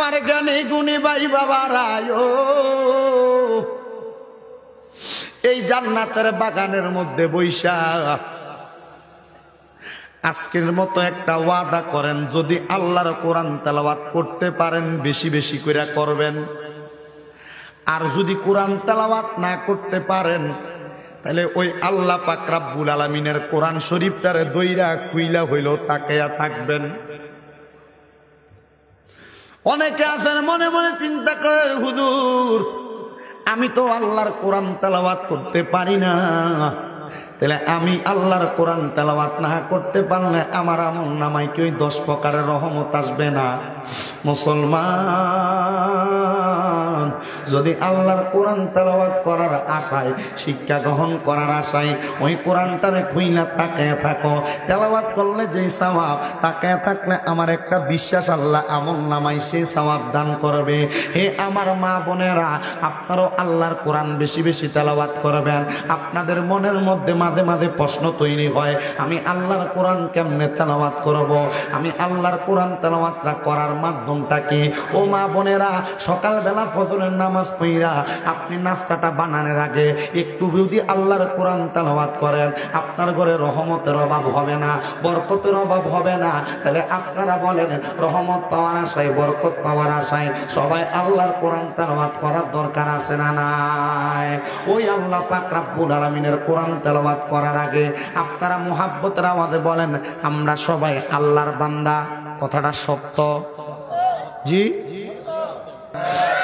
আমার জ্ঞানী গুণী ভাই বাবারায়, এই জান্নাতের বাগানের মধ্যে বৈশা আজকের মতো একটা ওয়াদা করেন, যদি আল্লাহর কোরআন তেলাওয়াত করতে পারেন বেশি বেশি করে করবেন, আর যদি কোরআন তেলাওয়াত না করতে পারেন তাহলে ওই আল্লাহ পাক রব্বুল আলামিনের কোরআন শরীফটারে দইরা খুইলা হইলো তাকায়া থাকবেন। অনেকে আছেন মনে মনে চিন্তা করে, হুজুর আমি তো আল্লাহর কোরআন তেলাওয়াত করতে পারি না, তাহলে আমি আল্লাহর কোরআন তেলাওয়াত না করতে পারলে আমার আমলনামায় কি ওই 10 প্রকারের রহমত আসবে না? মুসলমান, যদি আল্লাহর কোরআন তেলাওয়াত করার আশায়, শিক্ষা গ্রহণ করার আশায় ওই কোরআনটারে খুইলা তাকায় থাকো, তেলাওয়াত করলে যে সওয়াব, তাকায় থাকলে আমার একটা বিশ্বাস, আল্লাহ আমলনামায় সেই সওয়াব দান করবে। হে আমার মা বোনেরা, আপনারাও আল্লাহর কোরআন বেশি বেশি তেলাওয়াত করবেন। আপনাদের মনের মধ্যে মাঝে মাঝে প্রশ্ন তৈরি হয়, আমি আল্লাহর কোরআন কেমনে তেলাওয়াত করব? আমি আল্লাহর কোরআন তেলাওয়াতটা করার মাধ্যমটা কি? ও মা বোনেরা, সকালবেলা ফজরের নামাজ পড়া আপনি নাস্তাটা বানানোর আগে একটু যদি আল্লাহর কোরআন তেলাওয়াত করেন, আপনার ঘরে রহমতের অভাব হবে না, বরকতের অভাব হবে না। তাহলে আপনারা বলেন, রহমত পাওয়ার আশায়, বরকত পাওয়ার আশায় সবাই আল্লাহর কোরআন তেলাওয়াত করার দরকার আছে না নাই? ওই আল্লাহ পাক রব্বুল আলামিনের কোরআন তেলাওয়াত করার আগে আপনারা মুহাব্বতের আওয়াজে বলেন, আমরা সবাই আল্লাহর বান্দা। কথাটা সত্য? জি।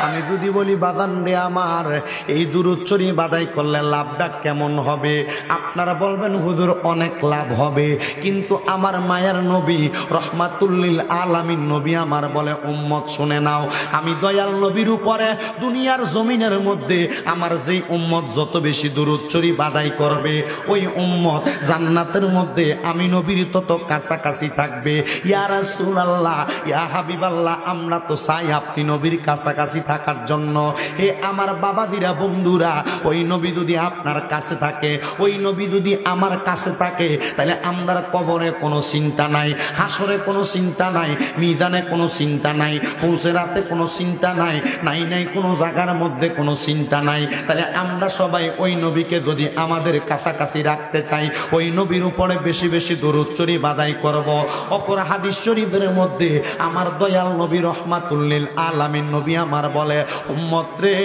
আমি যদি বলি, বাদান রে আমার, এই দুরূদ শরীফ বাদাই করলে লাভটা কেমন হবে? আপনারা বলবেন, হুজুর অনেক লাভ হবে, কিন্তু আমার মায়ার নবী রহমাতুল লিল আলামিন নবী আমার বলে, উম্মত শুনে নাও, আমি দয়াল নবীর উপরে দুনিয়ার জমিনের মধ্যে আমার যেই উম্মত যত বেশি দুরূদ শরীফ আদায় করবে, ওই উম্মত জান্নাতের মধ্যে আমি নবীর তত কাছাকাছি থাকবে। ইয়া রাসূলুল্লাহ, ইয়া হাবিবাল্লাহ, আমরা তো চাই আপনি নবীর কাছাকাছি থাকার জন্য। হে আমার বাবাদিরা, বন্ধুরা, ওই নবী যদি আপনার কাছে থাকে, ওই নবী যদি আমার কাছে থাকে, তাহলে আমরা কবরে কোনো চিন্তা নাই, হাসরে কোনো চিন্তা নাই, মিজানে কোনো চিন্তা নাই, ফুলসেরাতে কোনো চিন্তা নাই, নাই নাই কোনো জায়গার মধ্যে কোনো চিন্তা নাই। তাহলে আমরা সবাই ওই নবীকে যদি আমাদের কাছাকাছি রাখতে চাই, ওই নবীর উপরে বেশি বেশি দরুদ শরীফ আদায় করব। অপর হাদিস শরীফের মধ্যে আমার দয়াল নবী রহমাতুল লিল আলামিন নবী আমার বলে, উম্মত রে,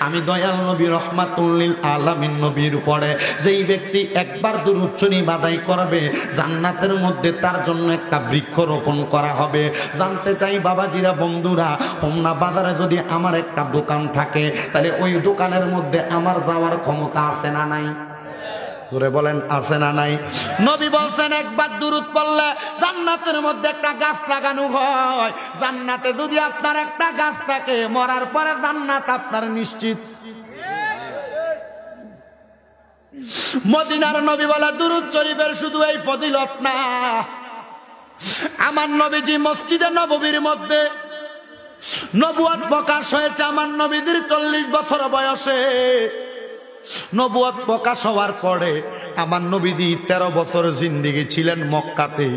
আমি দয়াল নবী রহমাতুল লিল আলামিন নবীর উপরে যেই ব্যক্তি একবার দুরূদ শরীফ আদায় করবে, জান্নাতের মধ্যে তার জন্য একটা বৃক্ষ রোপণ করা হবে। জানতে চাই বাবাজিরা, বন্ধুরা, হোমনা বাজারে যদি আমার একটা দোকান থাকে, তাহলে ওই দোকানের মধ্যে আমার যাওয়ার ক্ষমতা আছে না নাই? জোরে বলেন, আছে না নাই? নবী বলছেন, একবার দুরূদ পড়লে জান্নাতের মধ্যে একটা গাছ লাগানো হয়। জান্নাতে যদি আপনার একটা গাছ থাকে, মরার পরে জান্নাত আপনার নিশ্চিত। মদিনার নবী বলে, দুরূদ শরীফের শুধু এই ফজিলত না, আমার নবীজি মসজিদে নববীর মধ্যে নবুয়ত প্রকাশ হয়েছে আমার নবীদের 40 বছর বয়সে। নবুয়ত প্রকাশ হওয়ার পরে আমার নবীজি 13 বছর জিন্দিগি ছিলেন মক্কাতে,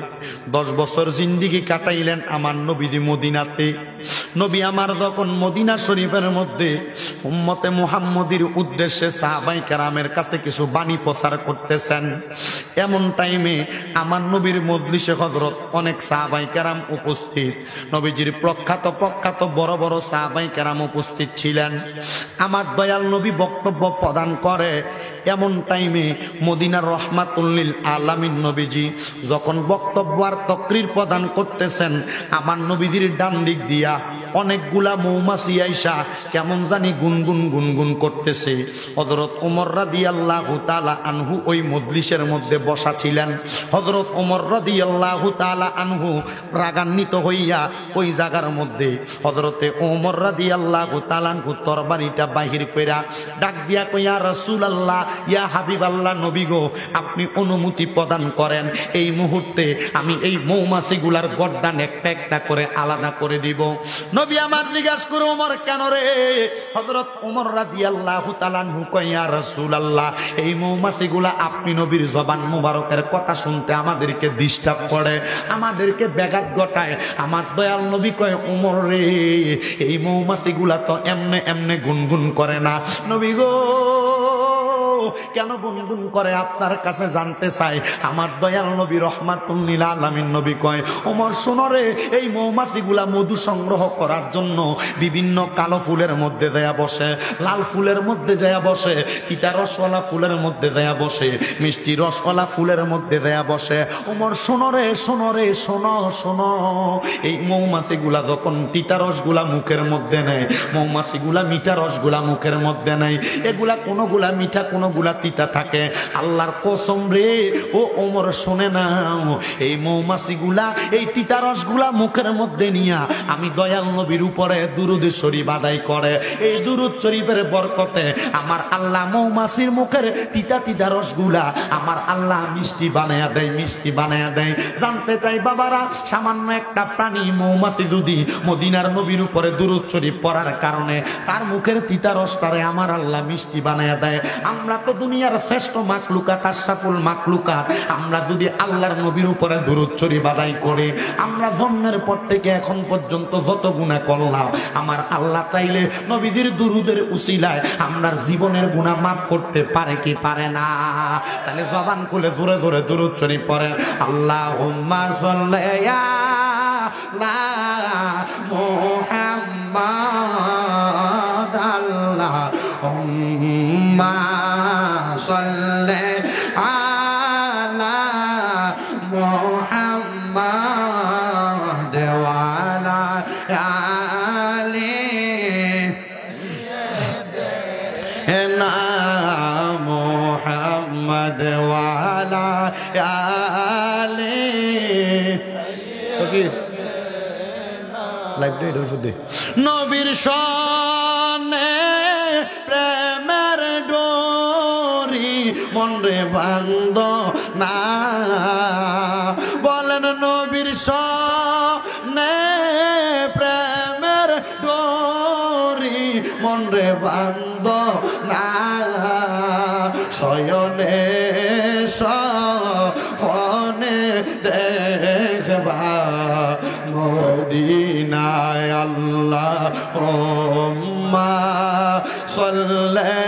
10 বছর জিন্দিগি কাটাইলেন আমার নবীজি মদিনাতে। নবী আমার যখন মদিনা শরীফের মধ্যে উম্মতে মুহাম্মদীর উদ্দেশ্যে সাহাবায়ে কেরামের কাছে কিছু বাণী প্রচার করতেছেন, এমন টাইমে আমার নবীর মজলিসে হযরত অনেক সাহাবায়ে কেরাম উপস্থিত, নবীজির প্রখ্যাত বড় বড় সাহাবায়ে কেরাম উপস্থিত ছিলেন। আমার দয়াল নবী বক্তব্য প্রদান করে, এমন টাইমে মদিনার রহমাতুল লিল আলামিন নবীজি যখন বক্তব্য আর তাকরীর প্রদান করতেছেন, আমার নবীজির ডান দিক দিয়া অনেকগুলা মৌমাছি আইসা কেমন জানি গুনগুন গুনগুন করতেছে। হযরত ওমর রাদিয়াল্লাহু তাআলা আনহু ওই মজলিসের মধ্যে বসা ছিলেন। হযরত ওমর রাদিয়াল্লাহু তাআলা আনহু রাগান্বিত হইয়া ওই জায়গার মধ্যে হযরতে ওমর রাদিয়াল্লাহু তাআলা আনহু তরবারিটা বাহির কইরা ডাক দিয়া কই, ইয়া রাসূলুল্লাহ, ইয়া হাবিবাল্লাহ, নবী গো, আপনি অনুমতি প্রদান করেন, এই মুহূর্তে আমি এই মৌমাছিগুলার গর্দান একটা একটা করে আলাদা করে দিব। নবী আমার জিজ্ঞাসা করে ওমর কেন রে? হযরত ওমর রাদিয়াল্লাহু তাআলা আনহু কয় ইয়া রাসূলুল্লাহ এই মৌমাছিগুলা আপনি নবীর জবান মুবারকের কথা শুনতে আমাদেরকে ডিস্টার্ব করে, আমাদেরকে ব্যাঘাত ঘটায়। আমার দয়াল নবী কয় ওমর রে এই মৌমাছিগুলা তো এমনে এমনে গুনগুন করে না। নবী গো কেন গুনগুন করে আপনার কাছে জানতে চাই। আমার দয়াল নবী রহমাতুল লিল আলামিন নবী কয় ওমর শোনো রে এই মৌমাছিগুলা মধু সংগ্রহ করার জন্য বিভিন্ন কালো ফুলের মধ্যে দেয়া বসে, লাল ফুলের মধ্যে দেয়া বসে, তিতা রসওয়ালা ফুলের মধ্যে দেয়া বসে, মিষ্টি রসওয়ালা ফুলের মধ্যে দেয়া বসে। ওমর শোনো রে শোনো রে শোনো শোনো এই মৌমাছিগুলা যখন তিতা রসগুলা মুখের মধ্যে নেয়, মৌমাছিগুলা মিঠা রসগুলা মুখের মধ্যে নেয়, এগুলা কোনোগুলা মিঠা কোনোগুলা তিতা থাকে। আল্লাহর কসম রে ও ওমর শোনে না এই মৌমাছিগুলা এই তিতা রসগুলা মুখের মধ্যে নিয়া আমি দয়াল নবীর উপরে দুরূদ শরীফ আদায় করে, এই দুরূদ শরীফের বরকতে আমার আল্লাহ মৌমাছির মুখের তিতা তিতা রসগুলা আমার আল্লাহ মিষ্টি বানায়া দেয়, মিষ্টি বানায়া দেয়। জানতে চাই বাবারা সামান্য একটা প্রাণী মৌমাছি যদি মদিনার নবীর উপরে দুরূদ শরীফ পড়ার কারণে তার মুখের তিতা রসটারে আমার আল্লাহ মিষ্টি বানায়া দেয়, আমরা তো দুনিয়ার শ্রেষ্ঠ মাখলুকাত আশরাফুল মাখলুকাত, আমরা যদি আল্লাহর নবীর উপরে দুরূদ শরীফ আদায় করি, আমরা জন্মের পর থেকে এখন পর্যন্ত যত গুনাহ করলাম আমার আল্লাহ চাইলে নবীজির দুরূদের উসিলায় আমরার জীবনের গুনাহ মাফ করতে পারে কি পারে না? তাহলে জবান খুলে জোরে জোরে দুরূদ শরীফ পড়েন। আল্লাহুম্মা সাল্লি আলা মুহাম্মাদ আল্লাহুম্মা সাল্লি আলা মুহাম্মাদ ওয়া আলা আলি মুহাম্মাদ ওয়া আলা আলি লাইভ ডে শুদ্ধি নবীর সনে প্রেমের ডোরি মনরে বান্ধ না, বলেন নবীর সনে প্রেমের ডোরি মনরে বান্ধ না, শয়নে সপনে দেখবা মদিনায় আল্লাহুম্মা সাল্লি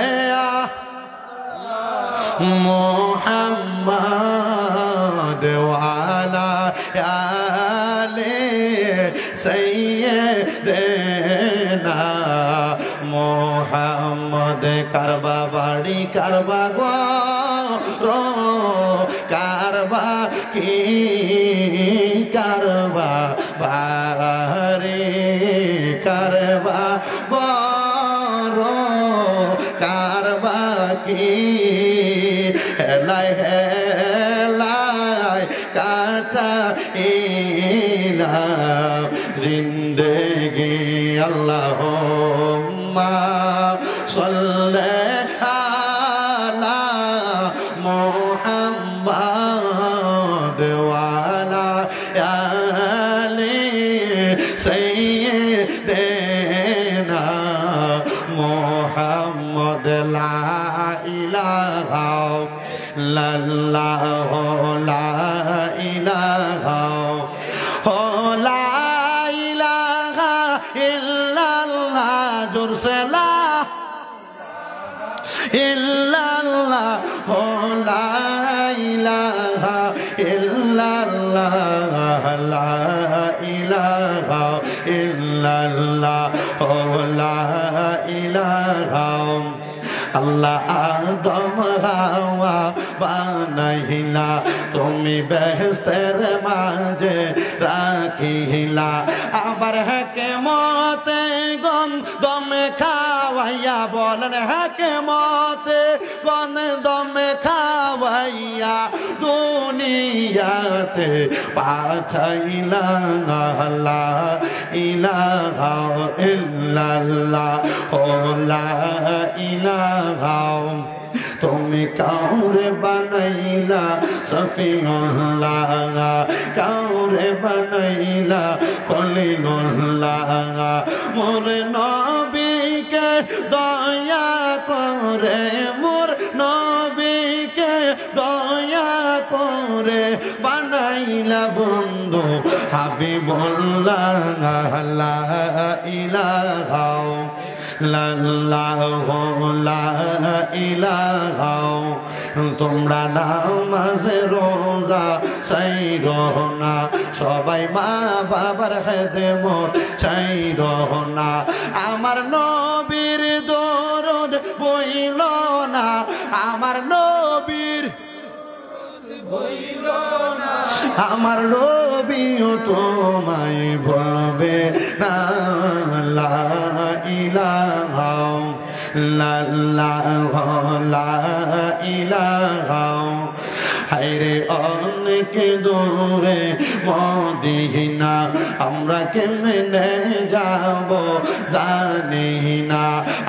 মুহাম্মাদ ওয়া আলা আলি সাইয়্যিদিনা মুহাম্মদ। কারবা বাড়ি কারবা গর কারবা কি কারবা বাড়ি কারবা গর কারবা কি হেলাই হেলাই কাটাইলা জিন্দেগি আল্লাহুম্মা সাল্লি আলা মুহাম্মাদ ওয়া আলা আলি সাইয়্যিদিনা মুহাম্মদ। লা ইলাহা ইল্লাল্লাহু লা ইলাহা লা ইলাহা ইল্লাল্লাহ জোরসে লা ইল্লাল্লাহ লা ইলাহা ইল্লাল্লাহ লা ইলাহা ইল্লাল্লাহ লা ইলাহা। আল্লাহ আদম হাওয়া বানাইলা তুমি বেহেশতের মাঝে রাখিলা, আবার হেকেমতে গন্ধমে খাওয়াইয়া, বলেন হেকেমতে গন্ধমে খাওয়াইয়া দুনিয়াতে পাঠাইলা। লা ইলাহা ইল্লাল্লাহ লা ইলাহা তুমি কাউরে বানাইলা সফিউল্লাহ, কাউরে বানাইলা খলিলুল্লাহ। মোর নবীকে দয়া করে, মোর নবীকে দয়া করে বানাইলা বন্ধু হাবিবুল্লাহ। লা ইলাহা ইল্লাল্লাহু লা ইলাহা। তোমরা নামাজে রোজা ছাইরো না, সবাই মা বাবার খেদমত ছাইরো না। আমার নবীর দরদ বইল না, আমার নবীর আমার নবীও তোমায় বলবে না। লা ইলাহা ইল্লাল্লাহ লা ইলাহা। হায়রে অনেক দূরে মদিনা, আমরা কেমনে যাব জানি না।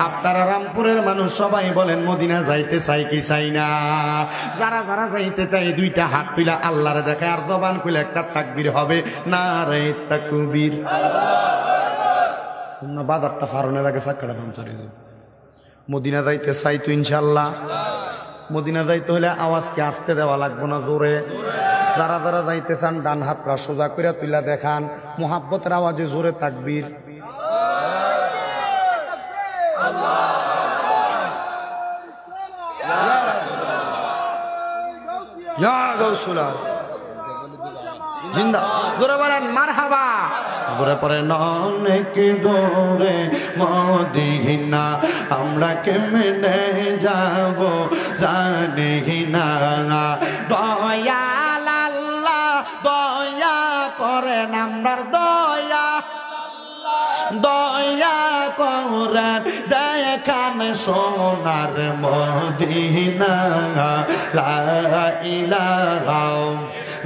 আপনারা রামপুরের মানুষ সবাই বলেন মদিনা যাইতে চাই কি চাই না? যারা যারা যাইতে চাই দুইটা হাত তুলে আল্লাহরে দেখে আর জবান খুলে একটা তাকবীর হবে, নারে তাকবীর। না বাজারটা ফারনের আগে চাক্কাটা পাঞ্চার হয়ে যাবে। মদিনা যাইতে চাই তো ইনশাল্লাহ। মদিনা যাইতে হলে আওয়াজকে আসতে দেওয়া লাগবে না, জোরে। যারা যারা যাইতে চান ডান হাতটা সোজা করে তুইলা দেখান, মোহাব্বতের আওয়াজে জোরে তাকবীর। জিন্দা জোরে বলেন মারহাবা। জোরে পরে অনেক দূরে মদিনা, আমরা কেমনে যাব জানি না। দয়াল আল্লাহ দয়া করেন, আমার দয়া দয়া করেন, দেখান সোনার মদিনা। লা ইলাহা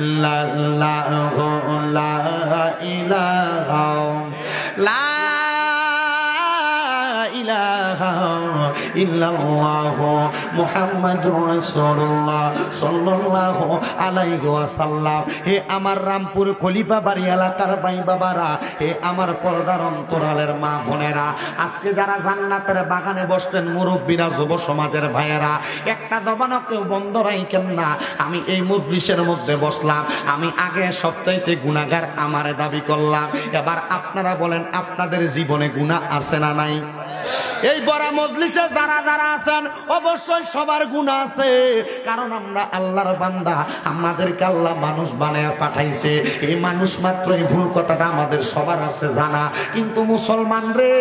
ইল্লাল্লাহু লা ইলাহা লা ইলাহা ইল্লাল্লাহু মুহাম্মাদুর রাসূলুল্লাহ সাল্লাল্লাহু আলাইহি ওয়াসাল্লাম। হে আমার রামপুর খলিফা বাড়ি এলাকার ভাই বাবারা, হে আমার পর্দার অন্তরালের মা বোনেরা, আজকে যারা জান্নাতের বাগানে বসলেন মুরব্বীরা, যুব সমাজের ভাইয়েরা, একটা জবানও কেউ বন্ধ রাখেন না। আমি এই মজলিসের মধ্যে বসলাম, আমি আগে সবচাইতে গুনাহগার আমারে দাবি করলাম। এবার আপনারা বলেন আপনাদের জীবনে গুনাহ আছে না নাই? এই বড় মজলিসে যারা যারা আছেন অবশ্যই সবার গুনাহ আছে, কারণ আমরা আল্লাহর বান্দা, আমাদেরকে আল্লাহ মানুষ বানায় পাঠাইছে। এই মানুষ মাত্র এই ভুল কথাটা আমাদের সবার আছে জানা। কিন্তু মুসলমান রে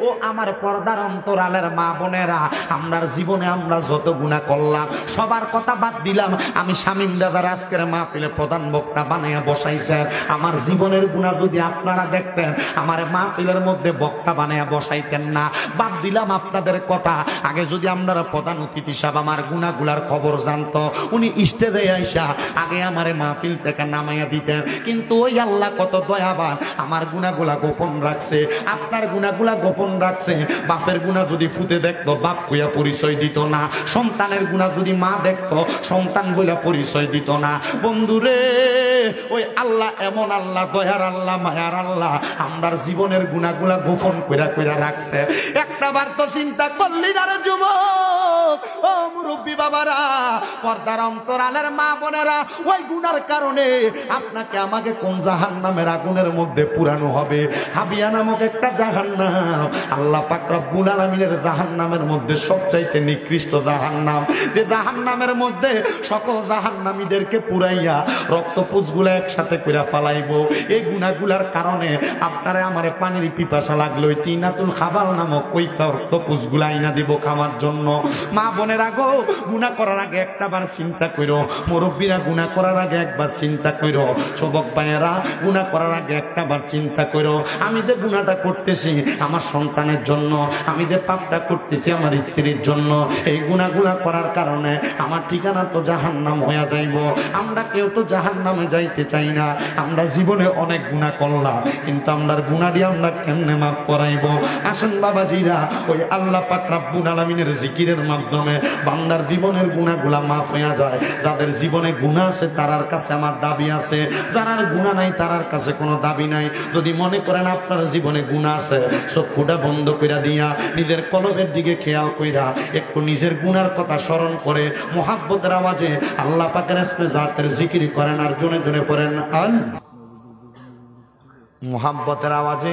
ও আমার পর্দার অন্তরালের মা বোনেরা, আমরার জীবনে আমরা যত গুনাহ করলাম সবার কথা বাদ দিলাম। আমি শামীম দাদার আজকের মাহফিলে প্রধান বক্তা বানাইয়া বসাইছেন। আমার জীবনের গুনাহ যদি আপনারা দেখতেন, আমার মাহফিলের মধ্যে বক্তা বানাইয়া বসাইতেন না। বাদ দিলাম আপনাদের কথা। আগে যদি আপনারা প্রধান অতিথি সাহেব আমার গুনাহগুলার খবর জানতো, উনি স্টেজে আইসা আগে আমার মাহফিল থেকে নামাইয়া দিতেন। কিন্তু ওই আল্লাহ কত দয়াবান, আমার গুনাহগুলা গোপন রাখছে, আপনার গুনাহগুলা গোপন রাখছে। বাপের গুনাহ যদি ফুটে দেখতো বাপ কইয়া পরিচয় দিত না, সন্তানের গুনাহ যদি মা দেখতো সন্তান বইলা পরিচয় দিত না। বন্ধুরে ওই আল্লাহ এমন আল্লাহ, দয়ার আল্লাহ, মায়ার আল্লাহ, আমরার জীবনের গুনাহগুলা গোপন কইরা কইরা রাখছে। একটা বার তো চিন্তা করলি না রে যুবক, ও মুরব্বী বাবারা, পর্দার অন্তরালের মা বোনেরা, ওই গুনার কারণে আপনাকে আমাকে কোন জাহান্নামের আগুনের মধ্যে পুরানো হবে? হাবিয়া নামক একটা জাহান্নাম, আল্লাহ পাক রব্বুল আলামিনের জাহান্নামের মধ্যে সবচাইতে নিকৃষ্ট জাহান্নাম। যে জাহান্নামের মধ্যে সকল জাহান্নামীদেরকে পুরাইয়া রক্তপুঞ্জগুলো একসাথে কইরা ফালাইবো। এই গুনাহগুলার কারণে আপনারে আমারে পানির পিপাসা লাগলো, ওই তিনাতুল খাবাল নামক ওই রক্তপুঞ্জগুলো আইনা দিব খাওয়ার জন্য। মা বোনেরা গো, গুনাহ করার আগে একটাবার চিন্তা করো। মুরব্বীরা গুনাহ করার আগে একবার চিন্তা করো। যুবক ভাইয়েরা গুনাহ করার আগে একটাবার চিন্তা করো, আমি যে গুনাহটা করতেছি আমার সন্তানের জন্য, আমি যে পাপটা করতেছি আমার স্ত্রীর জন্য, এই গুনাহগুলা করার কারণে আমার ঠিকানা তো জাহান্নাম হয়ে যাইব। আমরা কেউ তো জাহান্নামে যাই চাইতে চাই না। আমরা জীবনে অনেক গুনাহ করলাম, কিন্তু আমরার গুনাহ দিয়ে আমরা কেমনে মাফ করাইব? আসেন বাবাজিরা, ওই আল্লাহ পাক রব্বুল আলামিনের জিকিরের মাধ্যমে বান্দার জীবনের গুনাহগুলা মাফ হয়ে যায়। যাদের জীবনে গুনাহ আছে তারার কাছে আমার দাবি আছে, যারার গুনাহ নাই তারার কাছে কোনো দাবি নাই। যদি মনে করেন আপনার জীবনে গুনাহ আছে, চক্ষুটা বন্ধ কইরা দিয়া নিজের কলবের দিকে খেয়াল কইরা একটু নিজের গুনার কথা স্মরণ করে মুহাব্বতের আওয়াজে আল্লাহ পাকের ইসমে জাতের জিকির করেন আর জোরে জোরে পড়েন আল মুহাব্বতের আওয়াজে।